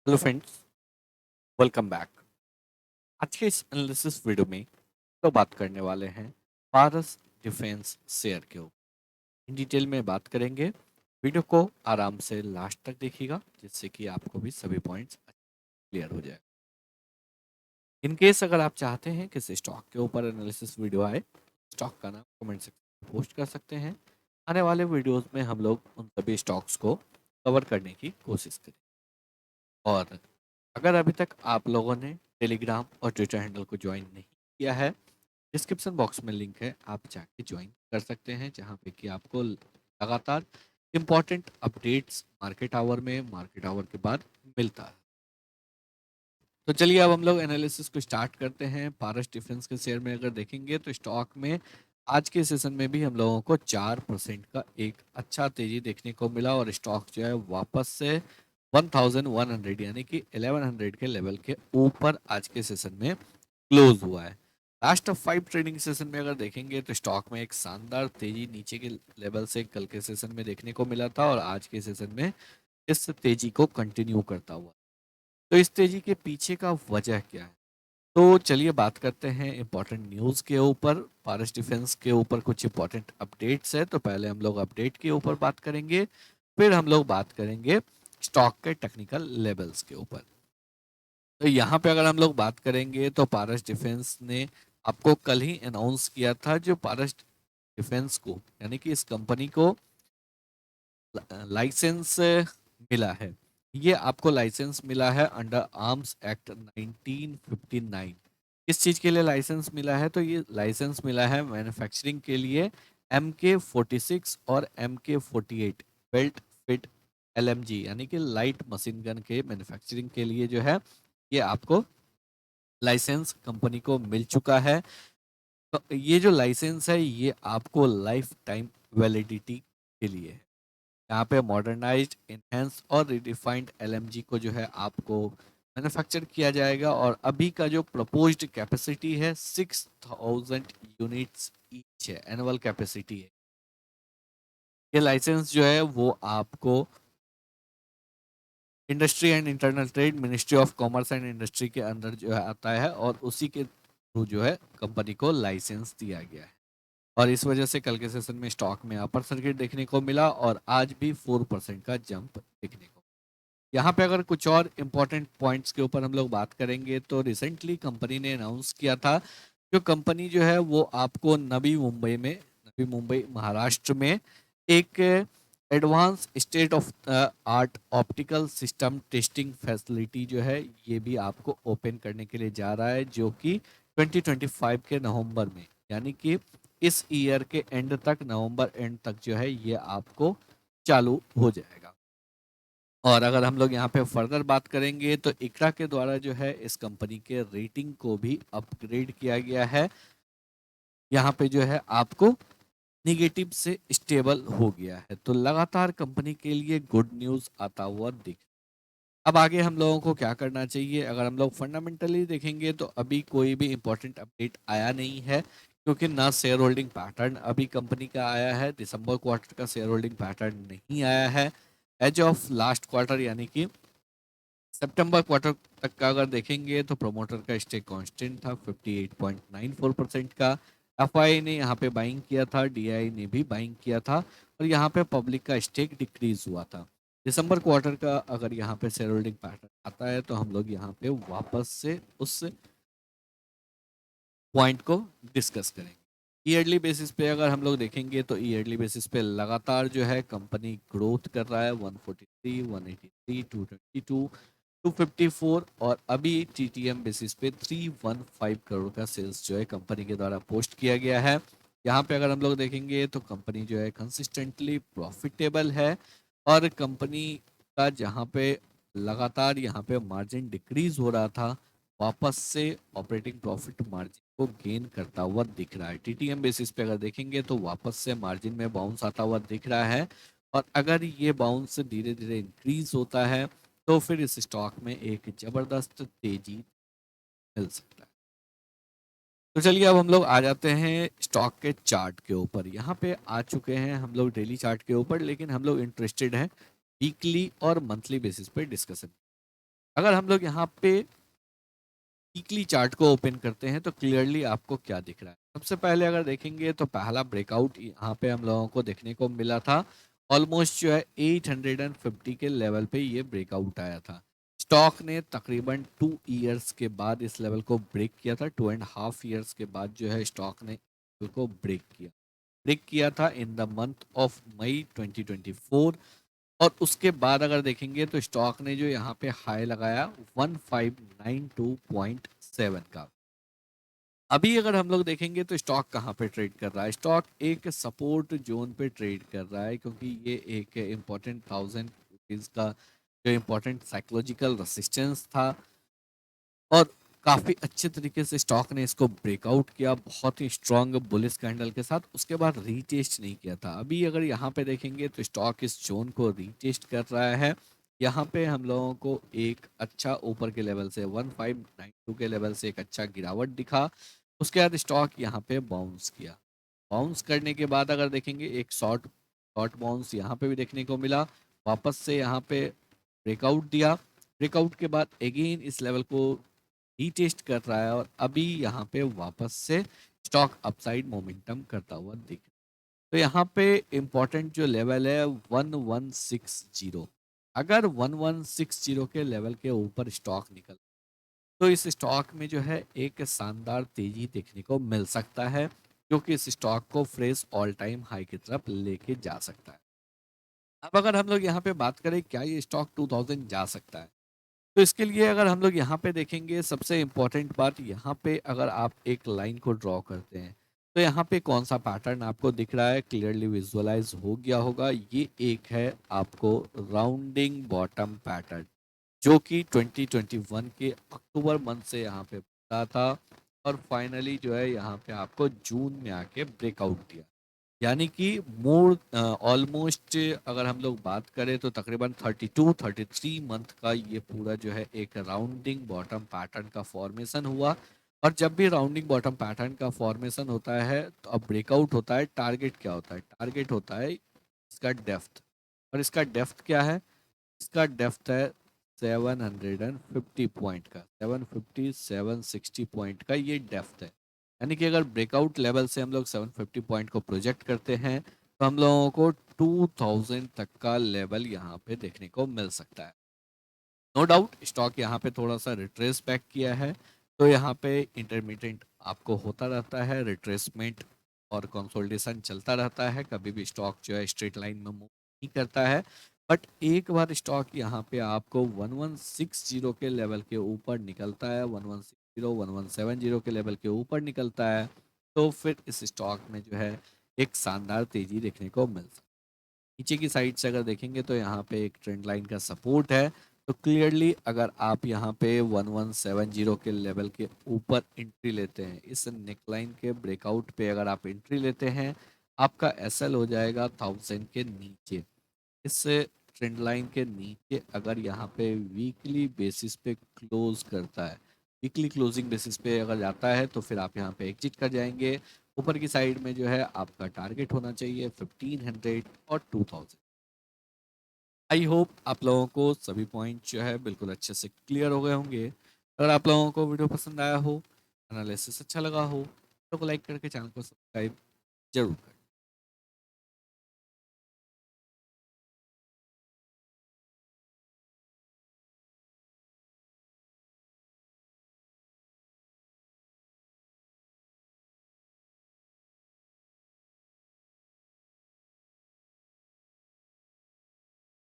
Hello friends, welcome back. आज के इस एनालिसिस वीडियो में तो बात करने वाले हैं पारस डिफेंस शेयर के ऊपर। इन डिटेल में बात करेंगे। वीडियो को आराम से लास्ट तक देखिएगा जिससे कि आपको भी सभी पॉइंट्स क्लियर हो जाए। इन केस अगर आप चाहते हैं कि स्टॉक के ऊपर एनालिसिस वीडियो आए, स्टॉक का नाम कमेंट सेक्शन में पोस्ट कर सकते हैं। आने वाले वीडियोस में हम लोग उन सभी स्टॉक्स को कवर करने की कोशिश करें। और अगर अभी तक आप लोगों ने टेलीग्राम और ट्विटर हैंडल को ज्वाइन नहीं किया है, डिस्क्रिप्शन बॉक्स में लिंक है, आप जाके ज्वाइन कर सकते हैं, जहां पे कि आपको लगातार इम्पोर्टेंट अपडेट्स मार्केट आवर के बाद मिलता है। तो चलिए अब हम लोग एनालिसिस को स्टार्ट करते हैं। पारस डिफेंस के शेयर में अगर देखेंगे तो स्टॉक में आज के सेशन में भी हम लोगों को 4% का एक अच्छा तेजी देखने को मिला और स्टॉक जो है वापस से 1100 यानी कि 1100 के लेवल के ऊपर आज के सेशन में क्लोज हुआ है। लास्ट ऑफ 5 ट्रेडिंग सेशन में अगर देखेंगे तो स्टॉक में एक शानदार तेजी नीचे के लेवल से कल के सेशन में देखने को मिला था और आज के सेशन में इस तेजी को कंटिन्यू करता हुआ। तो इस तेजी के पीछे का वजह क्या है? तो चलिए बात करते हैं इंपॉर्टेंट न्यूज़ के ऊपर। पारस डिफेंस के ऊपर कुछ इंपॉर्टेंट अपडेट्स है, तो पहले हम लोग अपडेट के ऊपर बात करेंगे, फिर हम लोग बात करेंगे स्टॉक के टेक्निकल लेवल्स के ऊपर। तो यहाँ पे अगर हम लोग बात करेंगे तो पारस डिफेंस ने आपको कल ही अनाउंस किया था, जो पारस डिफेंस को यानी कि इस कंपनी को लाइसेंस मिला है। ये आपको लाइसेंस मिला है अंडर आर्म्स एक्ट 1959। किस चीज़ के लिए लाइसेंस मिला है? तो ये लाइसेंस मिला है मैन्युफैक्चरिंग के लिए MK46 और MK48 बेल्ट फिट LMG यानी कि लाइट मशीन गन के मैन्युफैक्चरिंग के लिए जो है ये आपको लाइसेंस कंपनी को मिल चुका है। तो ये जो लाइसेंस है ये आपको लाइफ टाइम वैलिडिटी के लिए है। यहाँ पे मॉडर्नाइज्ड इनहेंस और रिडिफाइंड LMG को जो है आपको मैन्युफैक्चर किया जाएगा और अभी का जो प्रपोज्ड कैपेसिटी है 6000 यूनिट्स ईच है, एनुअल कैपेसिटी है। ये लाइसेंस जो है वो आपको industry and internal trade ministry of commerce and industry के अंदर जो है आता है और उसी के थ्रू जो है कंपनी को लाइसेंस दिया गया है। और इस वजह से कल के सेशन में स्टॉक में अपर सर्किट देखने को मिला और आज भी 4% का जंप देखने को। यहाँ पे अगर कुछ और इम्पोर्टेंट पॉइंट्स के ऊपर हम लोग बात करेंगे तो रिसेंटली कंपनी ने अनाउंस किया था, जो कंपनी जो है वो आपको नवी मुंबई महाराष्ट्र में एक advance state of art optical system testing facility जो है ये भी आपको ओपन करने के लिए जा रहा है, जो कि 2025 के नवंबर में यानी कि इस ईयर के एंड तक, नवंबर एंड तक जो है ये आपको चालू हो जाएगा। और अगर हम लोग यहाँ पे फर्दर बात करेंगे तो इकरा के द्वारा जो है इस कंपनी के रेटिंग को भी अपग्रेड किया गया है। यहाँ पे जो है आपको निगेटिव से स्टेबल हो गया है, तो लगातार कंपनी के लिए गुड न्यूज़ आता हुआ दिख। अब आगे हम लोगों को क्या करना चाहिए? अगर हम लोग फंडामेंटली देखेंगे तो अभी कोई भी इंपॉर्टेंट अपडेट आया नहीं है, क्योंकि ना शेयर होल्डिंग पैटर्न अभी कंपनी का आया है, दिसंबर क्वार्टर का शेयर होल्डिंग पैटर्न नहीं आया है। एज ऑफ लास्ट क्वार्टर यानी कि सितंबर क्वार्टर तक का अगर देखेंगे तो प्रोमोटर का स्टेक कांस्टेंट था 58.94% का। एफआई ने यहाँ पे बाइंग किया था, डीआई ने भी बाइंग किया था और यहाँ पे पब्लिक का स्टेक डिक्रीज हुआ था। दिसंबर क्वार्टर का अगर यहाँ पे शेयर होल्डिंग पैटर्न आता है तो हम लोग यहाँ पे वापस से उस पॉइंट को डिस्कस करेंगे। ईयरली बेसिस पे अगर हम लोग देखेंगे तो ईयरली बेसिस पे लगातार जो है कंपनी ग्रोथ कर रहा है। 143, 183, 222, 254 और अभी TTM बेसिस पे 315 करोड़ का सेल्स जो है कंपनी के द्वारा पोस्ट किया गया है। यहाँ पे अगर हम लोग देखेंगे तो कंपनी जो है कंसिस्टेंटली प्रॉफिटेबल है और कंपनी का जहाँ पे लगातार यहाँ पे मार्जिन डिक्रीज हो रहा था, वापस से ऑपरेटिंग प्रॉफिट मार्जिन को गेन करता हुआ दिख रहा है। TTM बेसिस पे अगर देखेंगे तो वापस से मार्जिन में बाउंस आता हुआ दिख रहा है और अगर ये बाउंस धीरे धीरे इंक्रीज होता है तो फिर इस स्टॉक में एक जबरदस्त तेजी मिल सकता है। तो चलिए अब हम लोग आ जाते हैं स्टॉक के चार्ट के ऊपर। यहाँ पे आ चुके हैं हम लोग डेली चार्ट के ऊपर, लेकिन हम लोग इंटरेस्टेड हैं वीकली और मंथली बेसिस पे डिस्कशन। अगर हम लोग यहाँ पे वीकली चार्ट को ओपन करते हैं तो क्लियरली आपको क्या दिख रहा है। सबसे पहले अगर देखेंगे तो पहला ब्रेकआउट यहाँ पे हम लोगों को देखने को मिला था। ऑलमोस्ट जो है 850 के लेवल पे ये ब्रेकआउट आया था। स्टॉक ने तकरीबन 2 इयर्स के बाद इस लेवल को ब्रेक किया था। 2.5 इयर्स के बाद जो है स्टॉक ने को ब्रेक किया था in the month of May 2024। और उसके बाद अगर देखेंगे तो स्टॉक ने जो यहाँ पे हाई लगाया 1592.7 का। अभी अगर हम लोग देखेंगे तो स्टॉक कहाँ पे ट्रेड कर रहा है। स्टॉक एक सपोर्ट जोन पे ट्रेड कर रहा है, क्योंकि ये एक इम्पोर्टेंट 1000 रुपीज का जो इम्पोर्टेंट साइकोलॉजिकल रेसिस्टेंस था। और काफ़ी अच्छे तरीके से स्टॉक ने इसको ब्रेकआउट किया बहुत ही स्ट्रॉन्ग बुलिश कैंडल के साथ। उसके बाद रीटेस्ट नहीं किया था। अभी अगर यहाँ पे देखेंगे तो स्टॉक इस जोन को रीटेस्ट कर रहा है। यहाँ पे हम लोगों को एक अच्छा ऊपर के लेवल से 1592 के लेवल से एक अच्छा गिरावट दिखा। उसके बाद स्टॉक यहाँ पे बाउंस किया। बाउंस करने के बाद अगर देखेंगे एक शॉर्ट शॉर्ट बाउंस यहाँ पे भी देखने को मिला। वापस से यहाँ पे ब्रेकआउट दिया। ब्रेकआउट के बाद अगेन इस लेवल को रीटेस्ट कर रहा है और अभी यहाँ पे वापस से स्टॉक अपसाइड मोमेंटम करता हुआ दिख रहा है। तो यहाँ पे इम्पोर्टेंट जो लेवल है 1160। अगर 1160 के लेवल के ऊपर स्टॉक निकल तो इस स्टॉक में जो है एक शानदार तेजी देखने को मिल सकता है, जो कि इस स्टॉक को फ्रेश ऑल टाइम हाई की तरफ लेके जा सकता है। अब अगर हम लोग यहाँ पे बात करें क्या ये स्टॉक 2000 जा सकता है, तो इसके लिए अगर हम लोग यहाँ पे देखेंगे सबसे इम्पोर्टेंट बात यहाँ पे अगर आप एक लाइन को ड्रॉ करते हैं तो यहाँ पे कौन सा पैटर्न आपको दिख रहा है, क्लियरली विजुअलाइज हो गया होगा। ये एक है आपको राउंडिंग बॉटम पैटर्न, जो कि 2021 के अक्टूबर मंथ से यहाँ पे बता था और फाइनली जो है यहाँ पे आपको जून में आके ब्रेकआउट दिया। यानी कि मोर ऑलमोस्ट अगर हम लोग बात करें तो तकरीबन 32-33 मंथ का ये पूरा जो है एक राउंडिंग बॉटम पैटर्न का फॉर्मेशन हुआ। और जब भी राउंडिंग बॉटम पैटर्न का फॉर्मेशन होता है तो अब ब्रेकआउट होता है। टारगेट क्या होता है? टारगेट होता है इसका डेप्थ। और इसका डेप्थ क्या है? इसका डेप्थ है 750 पॉइंट का, 750-760 पॉइंट का ये डेप्थ है। यानी कि अगर ब्रेकआउट लेवल से हम लोग 750 पॉइंट को प्रोजेक्ट करते हैं तो हम लोगों को 2000 तक का लेवल यहाँ पे देखने को मिल सकता है। नो डाउट स्टॉक यहाँ पे थोड़ा सा रिट्रेस बैक किया है, तो यहाँ पे इंटरमीडिएट आपको होता रहता है, रिट्रेसमेंट और कंसोलिडेशन चलता रहता है। कभी भी स्टॉक जो है स्ट्रेट लाइन में मूव नहीं करता है। बट एक बार स्टॉक यहाँ पे आपको 1160 के लेवल के ऊपर निकलता है, 1160-1170 के लेवल के ऊपर निकलता है, तो फिर इस स्टॉक में जो है एक शानदार तेजी देखने को मिल सकती है। नीचे की साइड से अगर देखेंगे तो यहाँ पे एक ट्रेंड लाइन का सपोर्ट है। तो क्लियरली अगर आप यहाँ पे 1170 के लेवल के ऊपर एंट्री लेते हैं, इस नेकलाइन के ब्रेकआउट पे अगर आप एंट्री लेते हैं, आपका एसएल हो जाएगा 1000 के नीचे। इस ट्रेंड लाइन के नीचे अगर यहाँ पे वीकली बेसिस पे क्लोज करता है, वीकली क्लोजिंग बेसिस पे अगर जाता है तो फिर आप यहाँ पे एग्जिट कर जाएंगे। ऊपर की साइड में जो है आपका टारगेट होना चाहिए 1500 और 2000। आई होप आप लोगों को सभी पॉइंट जो है बिल्कुल अच्छे से क्लियर हो गए होंगे। अगर आप लोगों को वीडियो पसंद आया हो, एनालिसिस अच्छा लगा हो, तो लाइक करके चैनल को सब्सक्राइब जरूर करें।